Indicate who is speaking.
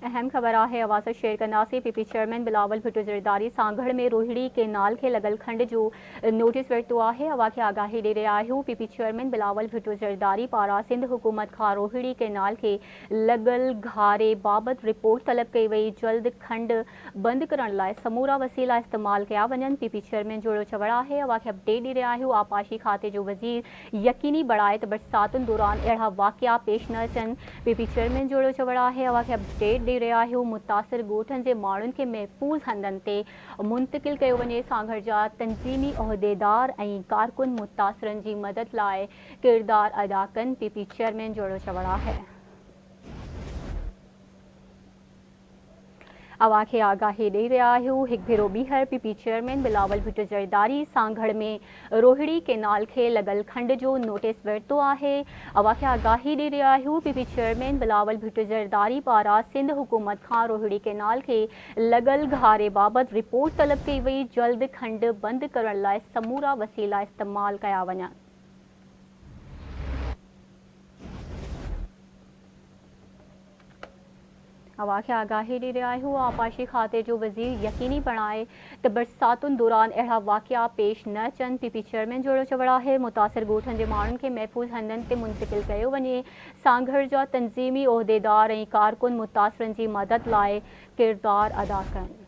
Speaker 1: अहम ख़बर आहे आवाज़ शेयर कंदासीं। पीपी चेयरमैन बिलावल भुट्टो ज़रदारी सांगड़ में रोहिड़ी केनाल खे लगल खंड जो नोटिस वरितो आहे। अवा खे आगाही ॾेई रहिया आहियूं। पीपी चेयरमैन बिलावल भुट्टो ज़रदारी पारां सिंध हुकूमत खां रोहिड़ी केनाल खे लगल घारे बाबति रिपोर्ट तलब कई वई। जल्द खंड बंदि करण लाइ समूरा वसीला इस्तेमाल कया वञनि। पीपी चेयरमैन जोड़ो चवण आहे। अवा खे अपडेट ॾेई रहिया आहियूं। आपाशी खाते जो वज़ीर यकीनी बणाए त बरसातुनि दौरान अहिड़ा वाक़िया पेश न अचनि। पीपी चेयरमैन जोड़ो चवण आहे। अवा खे अपडेट ॾेई रहिया आहियूं। मुतासिर ॻोठनि जे माण्हुनि खे महफ़ूज़ हंधनि ते मुंतक़िल कयो वञे। सांगड़ जा तंज़ीमी उहिदेदार ऐं कारकुन मुतासिरनि जी मदद लाइ किरदार अदा कनि। पीपी चेयरमैन जोड़ो चवण आहे। अवा खे आगाही ॾेई रहिया आहियूं। हिकु भेरो ॿीहर पीपी चेयरमैन बिलावल भुट्टो ज़रदारी सांगड़ में रोहिड़ी केनाल खे लगल खंड जो नोटिस वरितो आहे। अवा खे आगाही ॾेई रहिया आहियूं। पीपी चेयरमैन बिलावल भुट्टो ज़रदारी पारां सिंध हुकूमत खां रोहिड़ी केनाल खे लगल घारे बाबति रिपोर्ट तलब कई वई। जल्द खंड बंदि करण लाइ समूरा वसीला इस्तेमाल कया वञनि। अवा खे आगाही ॾेई रहिया आहियूं। आपाशी खाते जो वज़ीर यकीनी बणाए त बरसातुनि दौरान अहिड़ा वाक़िया पेश न अचनि। पीपी चेयरमैन जोड़ो चवण आहे। मुतासिर ॻोठनि जे माण्हुनि खे महफ़ूज़ हंधनि ते मुंतक़िल कयो वञे। सांगड़ जा तंज़ीमी उहिदेदार ऐं कारकुन मुतासिरनि जी मदद लाइ किरदार अदा कनि।